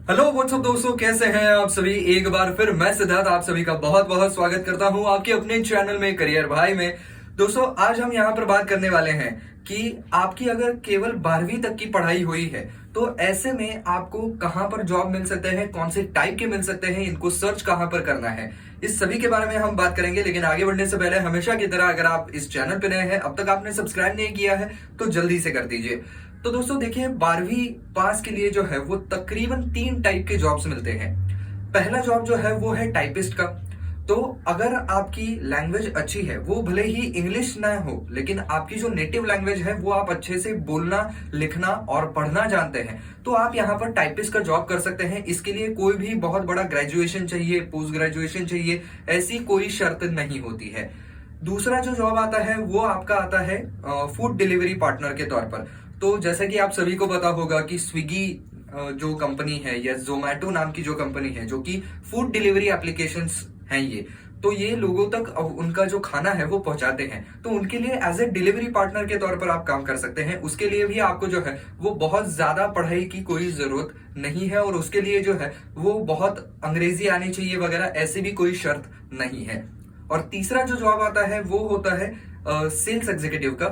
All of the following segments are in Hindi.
हेलो व्हाट्सअप दोस्तों, कैसे हैं आप सभी। एक बार फिर मैं सिद्धार्थ आप सभी का बहुत बहुत स्वागत करता हूं आपके अपने चैनल में करियर भाई में। दोस्तों आज हम यहां पर बात करने वाले हैं कि आपकी अगर केवल 12वीं तक की पढ़ाई हुई है तो ऐसे में आपको कहां पर जॉब मिल सकते हैं, कौन से टाइप के मिल सकते हैं, इनको सर्च कहां पर करना है, इस सभी के बारे में हम बात करेंगे। लेकिन आगे बढ़ने से पहले हमेशा की तरह अगर आप इस चैनल पर नए हैं, अब तक आपने सब्सक्राइब नहीं किया है तो जल्दी से कर दीजिए। तो दोस्तों देखिए, 12वीं पास के लिए जो है वो तकरीबन 3 टाइप के जॉब्स मिलते हैं। पहला जॉब जो है वो है टाइपिस्ट का। तो अगर आपकी लैंग्वेज अच्छी है, वो भले ही इंग्लिश ना हो लेकिन आपकी जो नेटिव लैंग्वेज है वो आप अच्छे से बोलना, लिखना और पढ़ना जानते हैं, तो आप यहाँ पर टाइपिस्ट का जॉब कर सकते हैं। इसके लिए कोई भी बहुत बड़ा ग्रेजुएशन चाहिए, पोस्ट ग्रेजुएशन चाहिए, ऐसी कोई शर्त नहीं होती है। दूसरा जो जॉब आता है वो आपका आता है फूड डिलीवरी पार्टनर के तौर पर। तो जैसा कि आप सभी को पता होगा कि स्विगी जो कंपनी है या जोमेटो नाम की जो कंपनी है जो कि फूड डिलीवरी एप्लीकेशंस हैं, तो ये लोगों तक उनका जो खाना है वो पहुंचाते हैं। तो उनके लिए एज ए डिलीवरी पार्टनर के तौर पर आप काम कर सकते हैं। उसके लिए भी आपको जो है वो बहुत ज्यादा पढ़ाई की कोई जरूरत नहीं है और उसके लिए जो है वो बहुत अंग्रेजी आनी चाहिए वगैरह, ऐसी भी कोई शर्त नहीं है। और तीसरा जो जॉब आता है वो होता है सेल्स एग्जीक्यूटिव का।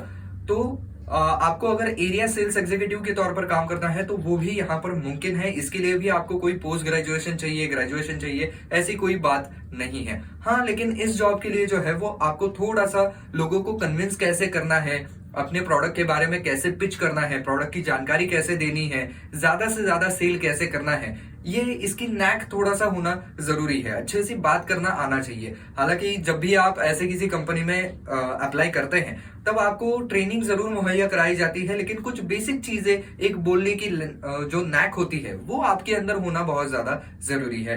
तो आपको अगर एरिया सेल्स एग्जीक्यूटिव के तौर पर काम करना है तो वो भी यहाँ पर मुमकिन है। इसके लिए भी आपको कोई पोस्ट ग्रेजुएशन चाहिए, ग्रेजुएशन चाहिए, ऐसी कोई बात नहीं है। हाँ, लेकिन इस जॉब के लिए जो है वो आपको थोड़ा सा लोगों को कन्विंस कैसे करना है, अपने प्रोडक्ट के बारे में कैसे पिच करना है, प्रोडक्ट की जानकारी कैसे देनी है, ज्यादा से ज्यादा सेल कैसे करना है, ये इसकी नैक थोड़ा सा होना जरूरी है। अच्छे से बात करना आना चाहिए। हालांकि जब भी आप ऐसे किसी कंपनी में अप्लाई करते हैं तब आपको ट्रेनिंग जरूर मुहैया कराई जाती है, लेकिन कुछ बेसिक चीजें, एक बोलने की जो नैक होती है वो आपके अंदर होना बहुत ज्यादा जरूरी है।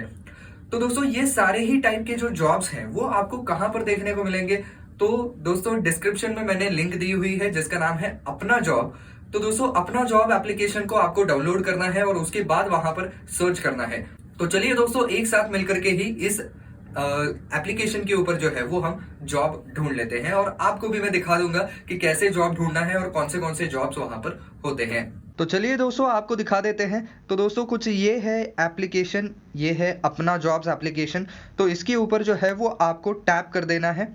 तो दोस्तों ये सारे ही टाइप के जो जॉब्स हैं वो आपको कहां पर देखने को मिलेंगे, तो दोस्तों डिस्क्रिप्शन में मैंने लिंक दी हुई है जिसका नाम है अपना जॉब। तो दोस्तों अपना जॉब एप्लीकेशन को आपको डाउनलोड करना है और उसके बाद वहां पर सर्च करना है। तो चलिए दोस्तों एक साथ मिलकर के ही इस एप्लीकेशन के ऊपर जो है वो हम जॉब ढूंढ लेते हैं और आपको भी मैं दिखा दूंगा कि कैसे जॉब ढूंढना है और कौन से जॉब्स वहां पर होते हैं। तो चलिए दोस्तों आपको दिखा देते हैं। तो दोस्तों कुछ ये है एप्लीकेशन, ये है अपना जॉब्स एप्लीकेशन। तो इसके ऊपर जो है वो आपको टैप कर देना है,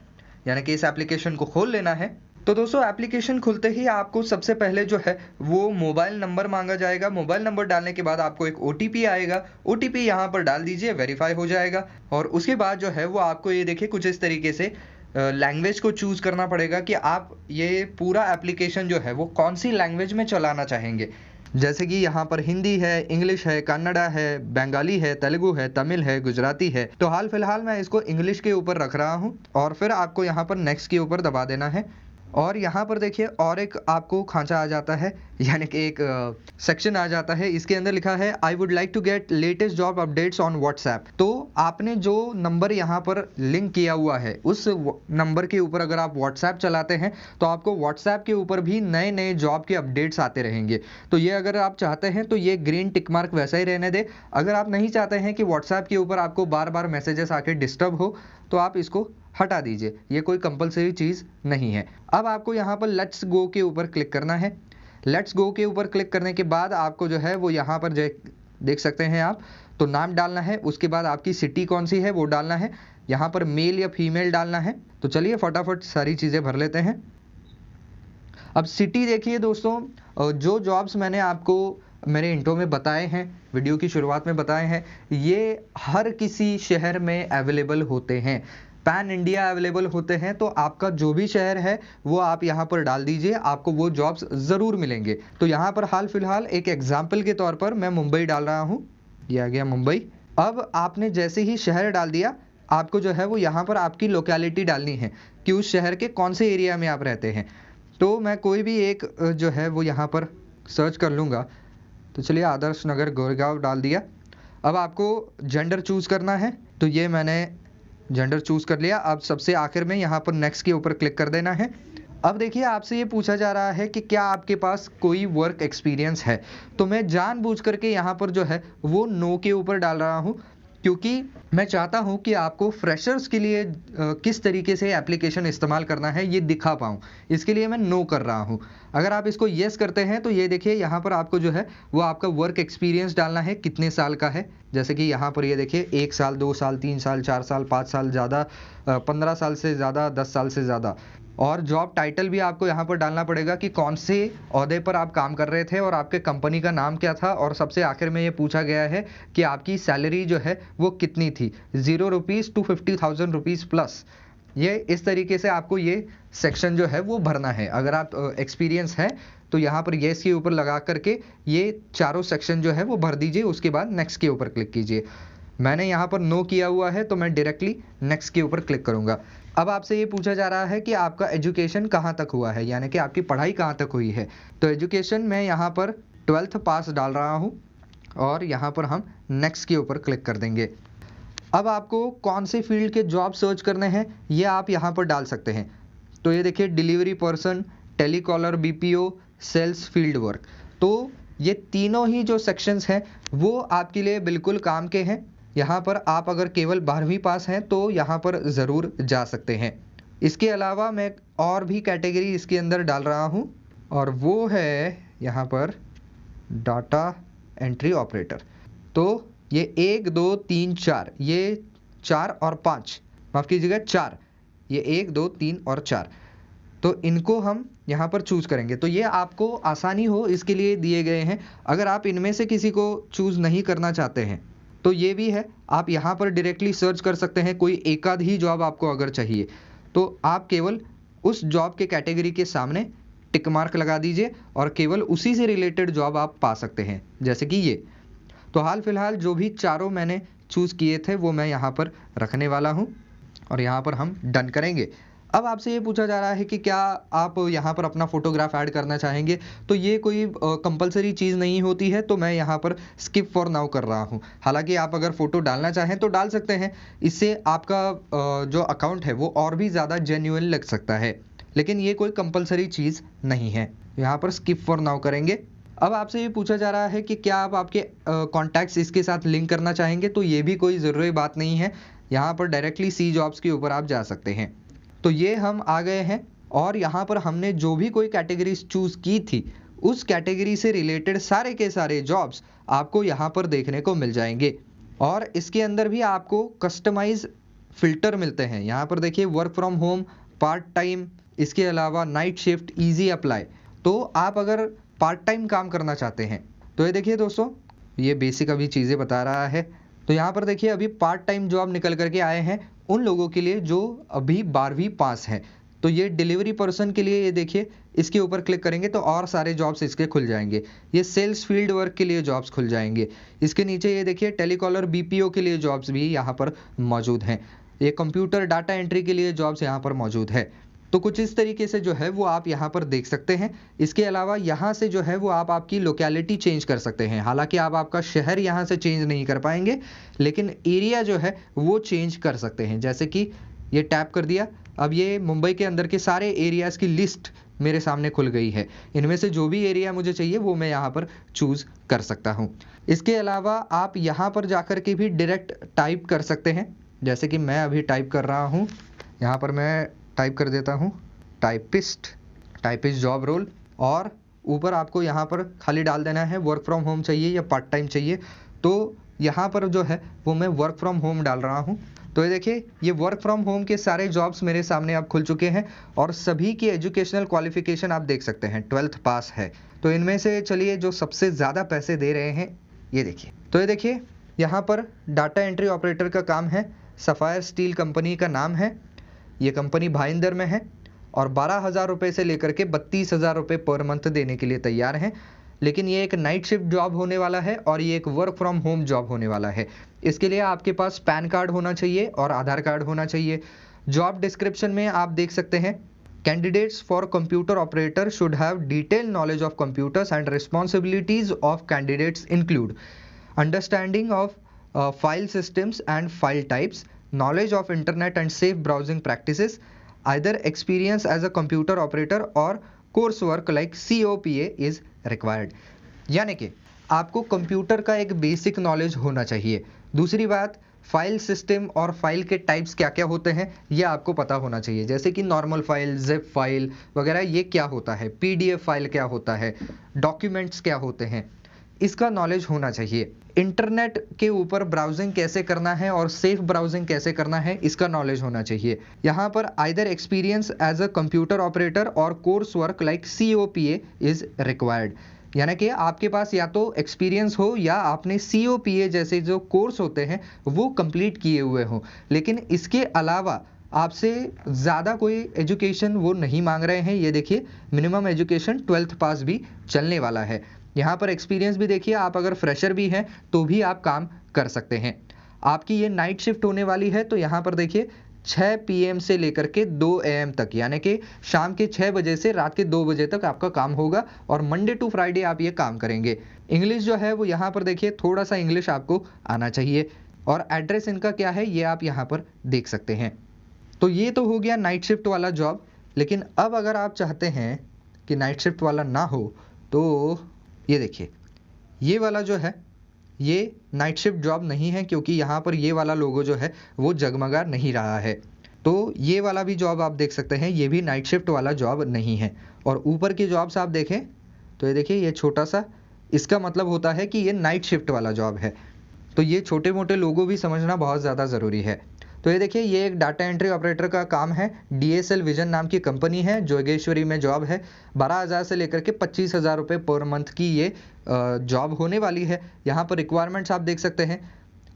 यानी कि इस एप्लीकेशन को खोल लेना है। तो दोस्तों एप्लीकेशन खुलते ही आपको सबसे पहले जो है वो मोबाइल नंबर मांगा जाएगा। मोबाइल नंबर डालने के बाद आपको एक ओटीपी आएगा, ओटीपी यहाँ पर डाल दीजिए, वेरीफाई हो जाएगा। और उसके बाद जो है वो आपको ये देखिए कुछ इस तरीके से लैंग्वेज को चूज करना पड़ेगा कि आप ये पूरा एप्लीकेशन जो है वो कौन सी लैंग्वेज में चलाना चाहेंगे। जैसे कि यहाँ पर हिंदी है, इंग्लिश है, कन्नड़ा है, बंगाली है, तेलुगु है, तमिल है, गुजराती है। तो हाल फिलहाल मैं इसको इंग्लिश के ऊपर रख रहा हूँ और फिर आपको यहाँ पर नेक्स्ट के ऊपर दबा देना है। और यहाँ पर देखिए और एक आपको खांचा आ जाता है, यानी कि एक सेक्शन आ जाता है। इसके अंदर लिखा है I would like to get latest job updates on WhatsApp. तो आपने जो नंबर यहाँ पर लिंक किया हुआ है उस नंबर के ऊपर अगर आप व्हाट्सएप चलाते हैं तो आपको व्हाट्सएप के ऊपर भी नए नए जॉब के अपडेट्स आते रहेंगे। तो ये अगर आप चाहते हैं तो ये ग्रीन टिक मार्क वैसा ही रहने दे। अगर आप नहीं चाहते हैं कि व्हाट्सएप के ऊपर आपको बार बार मैसेजेस आके डिस्टर्ब हो तो आप इसको हटा दीजिए, ये कोई कंपलसरी चीज़ नहीं है। अब आपको यहाँ पर लेट्स गो के ऊपर क्लिक करना है। लेट्स गो के ऊपर क्लिक करने के बाद आपको जो है वो यहाँ पर देख सकते हैं आप, तो नाम डालना है। उसके बाद आपकी सिटी कौन सी है वो डालना है, यहाँ पर मेल या फीमेल डालना है। तो चलिए फटाफट सारी चीज़ें भर लेते हैं। अब सिटी देखिए दोस्तों, जो जॉब्स मैंने आपको मेरे इंट्रो में बताए हैं, वीडियो की शुरुआत में बताए हैं, ये हर किसी शहर में अवेलेबल होते हैं, पैन इंडिया अवेलेबल होते हैं। तो आपका जो भी शहर है वो आप यहाँ पर डाल दीजिए, आपको वो जॉब्स ज़रूर मिलेंगे। तो यहाँ पर हाल फिलहाल एक एग्जाम्पल के तौर पर मैं मुंबई डाल रहा हूँ, ये आ गया मुंबई। अब आपने जैसे ही शहर डाल दिया, आपको जो है वो यहाँ पर आपकी लोकेलिटी डालनी है कि उस शहर के कौन से एरिया में आप रहते हैं। तो मैं कोई भी एक जो है वो यहाँ पर सर्च कर लूँगा। तो चलिए आदर्श नगर गोरेगांव डाल दिया। अब आपको जेंडर चूज़ करना है, तो ये मैंने जेंडर चूज़ कर लिया। अब सबसे आखिर में यहाँ पर नेक्स्ट के ऊपर क्लिक कर देना है। अब देखिए आपसे ये पूछा जा रहा है कि क्या आपके पास कोई वर्क एक्सपीरियंस है, तो मैं जानबूझ करके यहाँ पर जो है वो नो के ऊपर डाल रहा हूँ, क्योंकि मैं चाहता हूं कि आपको फ्रेशर्स के लिए किस तरीके से एप्लीकेशन इस्तेमाल करना है ये दिखा पाऊं। इसके लिए मैं नो कर रहा हूं। अगर आप इसको येस करते हैं तो ये देखिए यहाँ पर आपको जो है वो आपका वर्क एक्सपीरियंस डालना है, कितने साल का है। जैसे कि यहाँ पर ये देखिए 1 साल, 2 साल, 3 साल, 4 साल, 5 साल, ज़्यादा 15 साल से ज़्यादा, 10 साल से ज़्यादा। और जॉब टाइटल भी आपको यहाँ पर डालना पड़ेगा कि कौन से ओहदे पर आप काम कर रहे थे और आपके कंपनी का नाम क्या था। और सबसे आखिर में ये पूछा गया है कि आपकी सैलरी जो है वो कितनी थी, 0 रुपीज़ टू 50,000 रुपीज़ प्लस। ये इस तरीके से आपको ये सेक्शन जो है वो भरना है। अगर आप एक्सपीरियंस है तो यहाँ पर येस के ऊपर लगा करके ये चारों सेक्शन जो है वो भर दीजिए। उसके बाद नेक्स्ट के ऊपर क्लिक कीजिए। मैंने यहाँ पर नो किया हुआ है तो मैं डायरेक्टली नेक्स्ट के ऊपर क्लिक करूँगा। अब आपसे ये पूछा जा रहा है कि आपका एजुकेशन कहाँ तक हुआ है, यानी कि आपकी पढ़ाई कहाँ तक हुई है। तो एजुकेशन मैं यहाँ पर 12th पास डाल रहा हूँ और यहाँ पर हम नेक्स्ट के ऊपर क्लिक कर देंगे। अब आपको कौन से फील्ड के जॉब सर्च करने हैं ये आप यहाँ पर डाल सकते हैं। तो ये देखिए delivery person, telecaller, BPO, sales, field work. तो ये तीनों ही जो सेक्शंस हैं वो आपके लिए बिल्कुल काम के हैं। यहाँ पर आप अगर केवल 12वीं पास हैं तो यहाँ पर ज़रूर जा सकते हैं। इसके अलावा मैं और भी कैटेगरी इसके अंदर डाल रहा हूँ और वो है यहाँ पर डाटा एंट्री ऑपरेटर। तो ये 1, 2, 3, 4, ये 4 और 5, माफ़ कीजिएगा 4, ये 1, 2, 3 और 4, तो इनको हम यहाँ पर चूज़ करेंगे। तो ये आपको आसानी हो इसके लिए दिए गए हैं। अगर आप इनमें से किसी को चूज़ नहीं करना चाहते हैं तो ये भी है, आप यहाँ पर डायरेक्टली सर्च कर सकते हैं। कोई एक आध ही जॉब आपको अगर चाहिए तो आप केवल उस जॉब के कैटेगरी के सामने टिक मार्क लगा दीजिए और केवल उसी से रिलेटेड जॉब आप पा सकते हैं, जैसे कि ये। तो हाल फिलहाल जो भी चारों मैंने चूज़ किए थे वो मैं यहाँ पर रखने वाला हूँ और यहाँ पर हम डन करेंगे। अब आपसे ये पूछा जा रहा है कि क्या आप यहाँ पर अपना फ़ोटोग्राफ ऐड करना चाहेंगे। तो ये कोई कंपलसरी चीज़ नहीं होती है, तो मैं यहाँ पर स्किप फॉर नाउ कर रहा हूँ। हालांकि आप अगर फ़ोटो डालना चाहें तो डाल सकते हैं, इससे आपका जो अकाउंट है वो और भी ज़्यादा जेन्युइन लग सकता है, लेकिन ये कोई कंपलसरी चीज़ नहीं है। यहाँ पर स्किप फॉर नाउ करेंगे। अब आपसे ये पूछा जा रहा है कि क्या आप आपके कॉन्टैक्ट्स इसके साथ लिंक करना चाहेंगे। तो ये भी कोई ज़रूरी बात नहीं है। यहाँ पर डायरेक्टली सी जॉब्स के ऊपर आप जा सकते हैं। तो ये हम आ गए हैं और यहाँ पर हमने जो भी कोई कैटेगरीज चूज़ की थी उस कैटेगरी से रिलेटेड सारे के सारे जॉब्स आपको यहाँ पर देखने को मिल जाएंगे। और इसके अंदर भी आपको कस्टमाइज फ़िल्टर मिलते हैं। यहाँ पर देखिए work from home, part time, इसके अलावा नाइट शिफ्ट, ईजी अप्लाई। तो आप अगर पार्ट टाइम काम करना चाहते हैं तो ये देखिए दोस्तों, ये बेसिक अभी चीज़ें बता रहा है। तो यहाँ पर देखिए अभी पार्ट टाइम जॉब निकल करके आए हैं उन लोगों के लिए जो अभी 12वीं पास हैं। तो ये डिलीवरी पर्सन के लिए, ये देखिए इसके ऊपर क्लिक करेंगे तो और सारे जॉब्स इसके खुल जाएंगे। ये सेल्स फील्ड वर्क के लिए जॉब्स खुल जाएंगे। इसके नीचे ये देखिए टेलीकॉलर, बीपीओ के लिए जॉब्स भी यहाँ पर मौजूद हैं। ये कंप्यूटर डाटा एंट्री के लिए जॉब्स यहाँ पर मौजूद है। तो कुछ इस तरीके से जो है वो आप यहाँ पर देख सकते हैं। इसके अलावा यहाँ से जो है वो आप आपकी लोकेलिटी चेंज कर सकते हैं। हालांकि आप आपका शहर यहाँ से चेंज नहीं कर पाएंगे, लेकिन एरिया जो है वो चेंज कर सकते हैं। जैसे कि ये टैप कर दिया, अब ये मुंबई के अंदर के सारे एरियाज़ की लिस्ट मेरे सामने खुल गई है। इनमें से जो भी एरिया मुझे चाहिए वो मैं यहाँ पर चूज़ कर सकता हूँ। इसके अलावा आप यहाँ पर जाकर के भी डायरेक्ट टाइप कर सकते हैं, जैसे कि मैं अभी टाइप कर रहा हूँ। यहाँ पर मैं टाइप कर देता हूँ टाइपिस्ट जॉब रोल, और ऊपर आपको यहाँ पर खाली डाल देना है वर्क फ्रॉम होम चाहिए या पार्ट टाइम चाहिए। तो यहाँ पर जो है वो मैं वर्क फ्रॉम होम डाल रहा हूँ। तो ये देखिए ये वर्क फ्रॉम होम के सारे जॉब्स मेरे सामने अब खुल चुके हैं और सभी की एजुकेशनल क्वालिफिकेशन आप देख सकते हैं 12th पास है। तो इनमें से चलिए जो सबसे ज़्यादा पैसे दे रहे हैं ये देखिए। तो ये देखिए यहाँ पर डाटा एंट्री ऑपरेटर का काम है, सफ़ायर स्टील कंपनी का नाम है। ये कंपनी भाईंदर में है और 12,000 रुपये से लेकर के 32,000 रुपये पर मंथ देने के लिए तैयार हैं। लेकिन ये एक नाइट शिफ्ट जॉब होने वाला है और ये एक वर्क फ्रॉम होम जॉब होने वाला है। इसके लिए आपके पास पैन कार्ड होना चाहिए और आधार कार्ड होना चाहिए। जॉब डिस्क्रिप्शन में आप देख सकते हैं, candidates for computer operator should have detail knowledge of computers and responsibilities of candidates include understanding of file systems and file types, knowledge of internet and safe browsing practices, either experience as a computer operator or coursework like COPA is required। यानी कि आपको कंप्यूटर का एक बेसिक नॉलेज होना चाहिए। दूसरी बात, फाइल सिस्टम और फाइल के टाइप्स क्या क्या होते हैं ये आपको पता होना चाहिए, जैसे कि नॉर्मल फाइल, जिप फाइल वगैरह ये क्या होता है, पीडीएफ फाइल क्या होता है, डॉक्यूमेंट्स क्या होते हैं, इसका नॉलेज होना चाहिए। इंटरनेट के ऊपर ब्राउजिंग कैसे करना है और सेफ ब्राउजिंग कैसे करना है इसका नॉलेज होना चाहिए। यहाँ पर either experience as a computer operator और course work like COPA is required, यानी कि आपके पास या तो एक्सपीरियंस हो या आपने COPA जैसे जो कोर्स होते हैं वो कंप्लीट किए हुए हों, लेकिन इसके अलावा आपसे ज़्यादा कोई एजुकेशन वो नहीं मांग रहे हैं। ये देखिए, मिनिमम एजुकेशन 12th पास भी चलने वाला है। यहाँ पर एक्सपीरियंस भी देखिए, आप अगर फ्रेशर भी हैं तो भी आप काम कर सकते हैं। आपकी ये नाइट शिफ्ट होने वाली है, तो यहाँ पर देखिए 6 PM से लेकर के 2 AM तक, यानी कि शाम के 6 बजे से रात के 2 बजे तक आपका काम होगा और मंडे टू फ्राइडे आप ये काम करेंगे। इंग्लिश जो है वो यहाँ पर देखिए थोड़ा सा इंग्लिश आपको आना चाहिए, और एड्रेस इनका क्या है ये आप यहाँ पर देख सकते हैं। तो ये तो हो गया नाइट शिफ्ट वाला जॉब। लेकिन अब अगर आप चाहते हैं कि नाइट शिफ्ट वाला ना हो तो ये देखिए, ये वाला जो है ये नाइट शिफ्ट जॉब नहीं है, क्योंकि यहाँ पर ये वाला लोगो जो है वो जगमगा नहीं रहा है। तो ये वाला भी जॉब आप देख सकते हैं, ये भी नाइट शिफ्ट वाला जॉब नहीं है। और ऊपर के जॉब्स आप देखें तो ये देखिए, ये छोटा सा, इसका मतलब होता है कि ये नाइट शिफ्ट वाला जॉब है। तो ये छोटे मोटे लोगो भी समझना बहुत ज़्यादा ज़रूरी है। तो ये देखिए, ये एक डाटा एंट्री ऑपरेटर का काम है। DSL विजन नाम की कंपनी है, जोगेश्वरी में जॉब है। 12,000 से लेकर के 25,000 रुपये पर मंथ की ये जॉब होने वाली है। यहाँ पर रिक्वायरमेंट्स आप देख सकते हैं,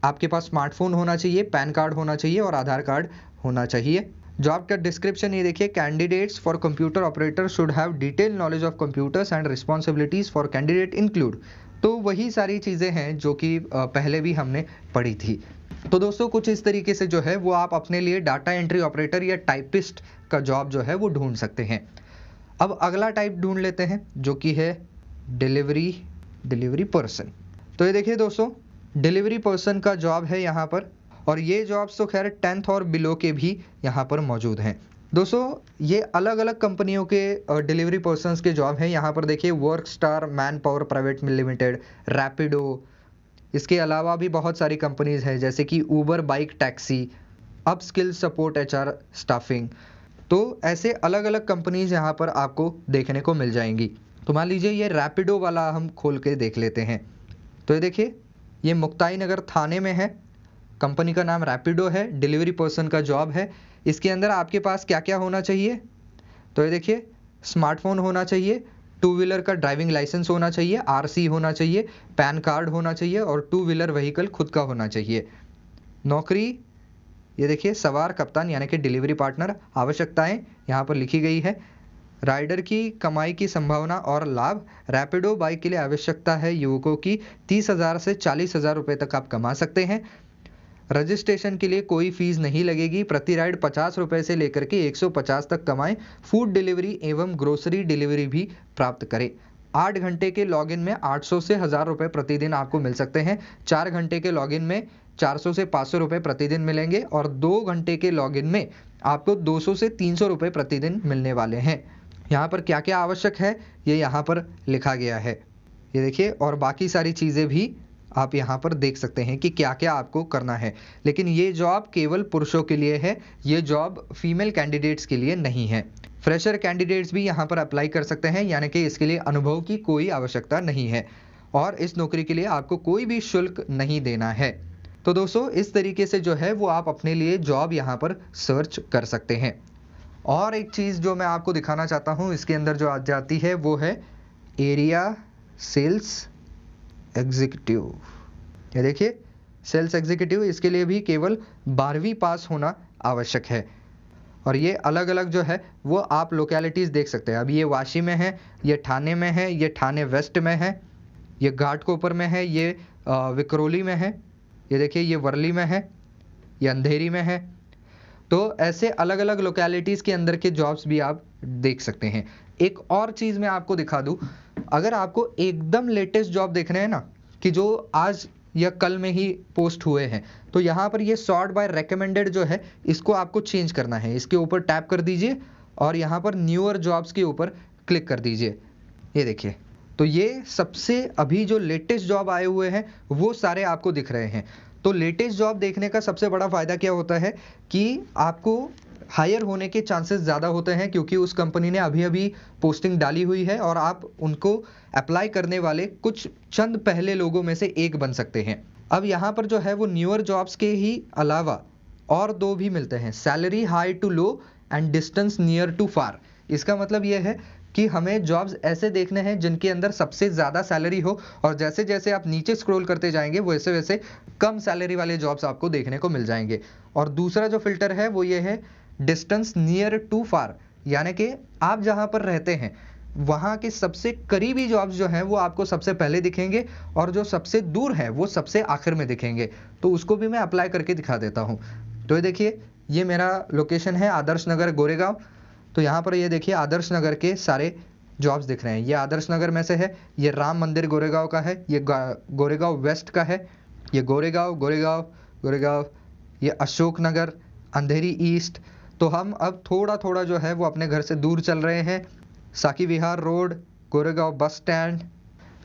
आपके पास स्मार्टफोन होना चाहिए, पैन कार्ड होना चाहिए और आधार कार्ड होना चाहिए। जॉब का डिस्क्रिप्शन ये देखिए, candidates for computer operator should have detail knowledge of computers and responsibilities for candidate include. तो वही सारी चीज़ें हैं जो कि पहले भी हमने पढ़ी थी। तो दोस्तों, कुछ इस तरीके से जो है वो आप अपने लिए डाटा एंट्री ऑपरेटर या टाइपिस्ट का जॉब जो है वो ढूंढ सकते हैं। अब अगला टाइप ढूंढ लेते हैं जो कि है डिलीवरी पर्सन। तो ये देखिए दोस्तों, डिलीवरी पर्सन का जॉब है यहाँ पर, और ये जॉब्स तो खैर 10th और बिलो के भी यहाँ पर मौजूद हैं। दोस्तों, ये अलग अलग कंपनियों के डिलीवरी पर्सनस के जॉब हैं। यहाँ पर देखिए, work star man power private limited, Rapido, इसके अलावा भी बहुत सारी कंपनीज हैं जैसे कि Uber bike taxi, up skill support HR staffing. तो ऐसे अलग अलग कंपनीज यहाँ पर आपको देखने को मिल जाएंगी। तो मान लीजिए ये रैपिडो वाला हम खोल के देख लेते हैं। तो ये देखिए, ये मुक्ताई नगर थाने में है, कंपनी का नाम रैपिडो है, डिलीवरी पर्सन का जॉब है। इसके अंदर आपके पास क्या क्या होना चाहिए, तो ये देखिए, स्मार्टफोन होना चाहिए, 2 व्हीलर का ड्राइविंग लाइसेंस होना चाहिए, RC होना चाहिए, पैन कार्ड होना चाहिए और 2 व्हीलर व्हीकल खुद का होना चाहिए। नौकरी ये देखिए, सवार कप्तान यानी कि डिलीवरी पार्टनर। आवश्यकताएं यहाँ पर लिखी गई है। राइडर की कमाई की संभावना और लाभ, रैपिडो बाइक के लिए आवश्यकता है युवकों की 30,000 से 40,000 रुपये तक आप कमा सकते हैं। रजिस्ट्रेशन के लिए कोई फीस नहीं लगेगी। प्रति राइड 50 रुपये से लेकर के 150 तक कमाएं। फूड डिलीवरी एवं ग्रोसरी डिलीवरी भी प्राप्त करें। 8 घंटे के लॉगिन में 800 से 1000 रुपये प्रतिदिन आपको मिल सकते हैं। 4 घंटे के लॉगिन में 400 से 500 रुपये प्रतिदिन मिलेंगे और 2 घंटे के लॉगिन में आपको 200 से 300 रुपये प्रतिदिन मिलने वाले हैं। यहाँ पर क्या क्या आवश्यक है ये यहाँ पर लिखा गया है, ये देखिए, और बाकी सारी चीज़ें भी आप यहाँ पर देख सकते हैं कि क्या क्या आपको करना है। लेकिन ये जॉब केवल पुरुषों के लिए है, ये जॉब फीमेल कैंडिडेट्स के लिए नहीं है। फ्रेशर कैंडिडेट्स भी यहाँ पर अप्लाई कर सकते हैं, यानी कि इसके लिए अनुभव की कोई आवश्यकता नहीं है और इस नौकरी के लिए आपको कोई भी शुल्क नहीं देना है। तो दोस्तों, इस तरीके से जो है वो आप अपने लिए जॉब यहाँ पर सर्च कर सकते हैं। और एक चीज़ जो मैं आपको दिखाना चाहता हूँ इसके अंदर जो आ जाती है वो है एरिया सेल्स एग्जीक्यूटिव। ये देखिए, सेल्स एग्जीक्यूटिव, इसके लिए भी केवल 12वीं पास होना आवश्यक है। और ये अलग अलग जो है वो आप लोकेलिटीज़ देख सकते हैं। अब ये वाशी में है, ये ठाणे में है, ये ठाणे वेस्ट में है, ये घाटकोपर में है, ये विक्रोली में है, ये देखिए ये वर्ली में है, ये अंधेरी में है। तो ऐसे अलग अलग लोकेलिटीज़ के अंदर के जॉब्स भी आप देख सकते हैं। एक और चीज़ मैं आपको दिखा दूँ, अगर आपको एकदम लेटेस्ट जॉब देखने हैं ना, कि जो आज या कल में ही पोस्ट हुए हैं, तो यहाँ पर ये सॉर्ट बाय रेकमेंडेड जो है इसको आपको चेंज करना है। इसके ऊपर टैप कर दीजिए और यहाँ पर न्यूअर जॉब्स के ऊपर क्लिक कर दीजिए। ये देखिए, तो ये सबसे अभी जो लेटेस्ट जॉब आए हुए हैं वो सारे आपको दिख रहे हैं। तो लेटेस्ट जॉब देखने का सबसे बड़ा फ़ायदा क्या होता है कि आपको हायर होने के चांसेस ज़्यादा होते हैं, क्योंकि उस कंपनी ने अभी अभी पोस्टिंग डाली हुई है और आप उनको अप्लाई करने वाले कुछ चंद पहले लोगों में से एक बन सकते हैं। अब यहाँ पर जो है वो न्यूअर जॉब्स के ही अलावा और दो भी मिलते हैं, salary high to low and distance near to far. इसका मतलब ये है कि हमें जॉब्स ऐसे देखने हैं जिनके अंदर सबसे ज़्यादा सैलरी हो, और जैसे जैसे आप नीचे स्क्रॉल करते जाएंगे वैसे वैसे कम सैलरी वाले जॉब्स आपको देखने को मिल जाएंगे। और दूसरा जो फिल्टर है वो ये है डिस्टेंस नियर टू फार, यानी कि आप जहाँ पर रहते हैं वहाँ के सबसे करीबी जॉब्स जो हैं वो आपको सबसे पहले दिखेंगे और जो सबसे दूर है वो सबसे आखिर में दिखेंगे। तो उसको भी मैं अप्लाई करके दिखा देता हूँ। तो ये देखिए, ये मेरा लोकेशन है आदर्श नगर गोरेगांव। तो यहाँ पर ये देखिए आदर्श नगर के सारे जॉब्स दिख रहे हैं। ये आदर्श नगर में से है, ये राम मंदिर गोरेगांव का है, ये गोरेगांव वेस्ट का है, ये गोरेगांव गोरेगांव गोरेगांव, ये अशोक नगर, अंधेरी ईस्ट। तो हम अब थोड़ा थोड़ा जो है वो अपने घर से दूर चल रहे हैं, साकी विहार रोड, गोरेगांव बस स्टैंड।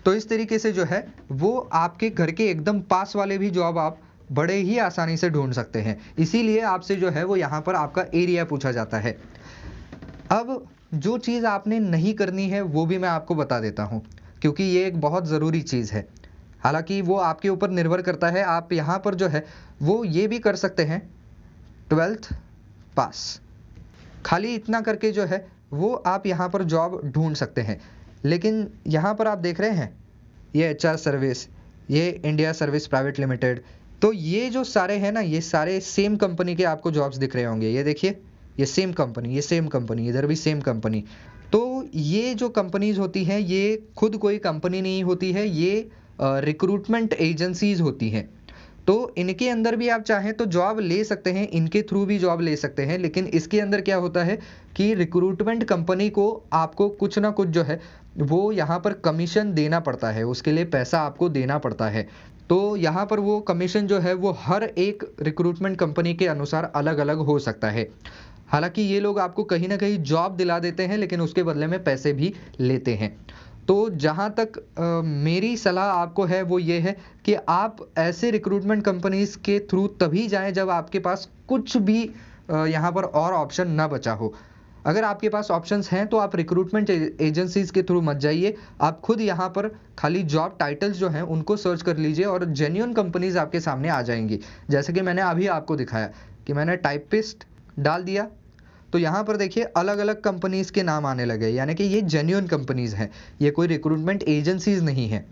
तो इस तरीके से जो है वो आपके घर के एकदम पास वाले भी जॉब आप बड़े ही आसानी से ढूंढ सकते हैं। इसीलिए आपसे जो है वो यहाँ पर आपका एरिया पूछा जाता है। अब जो चीज़ आपने नहीं करनी है वो भी मैं आपको बता देता हूँ, क्योंकि ये एक बहुत ज़रूरी चीज़ है। हालांकि वो आपके ऊपर निर्भर करता है। आप यहाँ पर जो है वो ये भी कर सकते हैं 12th पास, खाली इतना करके जो है वो आप यहाँ पर जॉब ढूंढ सकते हैं। लेकिन यहाँ पर आप देख रहे हैं ये HR सर्विस, ये इंडिया सर्विस प्राइवेट लिमिटेड, तो ये जो सारे हैं ना, ये सारे सेम कंपनी के आपको जॉब्स दिख रहे होंगे। ये देखिए, ये सेम कंपनी, ये सेम कंपनी, इधर भी सेम कंपनी। तो ये जो कंपनीज होती हैं ये खुद कोई कंपनी नहीं होती है, ये रिक्रूटमेंट एजेंसीज होती हैं। तो इनके अंदर भी आप चाहें तो जॉब ले सकते हैं, इनके थ्रू भी जॉब ले सकते हैं। लेकिन इसके अंदर क्या होता है कि रिक्रूटमेंट कंपनी को आपको कुछ ना कुछ जो है वो यहाँ पर कमीशन देना पड़ता है, उसके लिए पैसा आपको देना पड़ता है। तो यहाँ पर वो कमीशन जो है वो हर एक रिक्रूटमेंट कंपनी के अनुसार अलग अलग हो सकता है। हालांकि ये लोग आपको कहीं ना कहीं जॉब दिला देते हैं, लेकिन उसके बदले में पैसे भी लेते हैं। तो जहाँ तक मेरी सलाह आपको है वो ये है कि आप ऐसे रिक्रूटमेंट कंपनीज के थ्रू तभी जाएं जब आपके पास कुछ भी यहाँ पर और ऑप्शन ना बचा हो। अगर आपके पास ऑप्शंस हैं तो आप रिक्रूटमेंट एजेंसीज के थ्रू मत जाइए। आप खुद यहाँ पर खाली जॉब टाइटल्स जो हैं उनको सर्च कर लीजिए और जेन्युइन कंपनीज आपके सामने आ जाएंगी। जैसे कि मैंने अभी आपको दिखाया कि मैंने टाइपिस्ट डाल दिया तो यहाँ पर देखिए अलग अलग कंपनीज के नाम आने लगे, यानी कि ये जेन्युइन कंपनीज हैं, ये कोई रिक्रूटमेंट एजेंसीज नहीं है।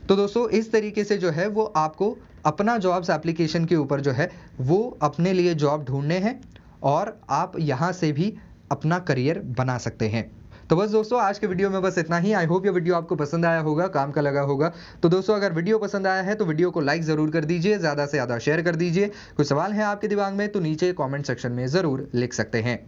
तो दोस्तों इस तरीके से जो है वो आपको अपना जॉब्स एप्लीकेशन के ऊपर जो है वो अपने लिए जॉब ढूंढने हैं और आप यहाँ से भी अपना करियर बना सकते हैं। तो बस दोस्तों आज के वीडियो में बस इतना ही। आई होप ये वीडियो आपको पसंद आया होगा, काम का लगा होगा। तो दोस्तों अगर वीडियो पसंद आया है तो वीडियो को लाइक ज़रूर कर दीजिए, ज़्यादा से ज़्यादा शेयर कर दीजिए। कोई सवाल है आपके दिमाग में तो नीचे कमेंट सेक्शन में ज़रूर लिख सकते हैं।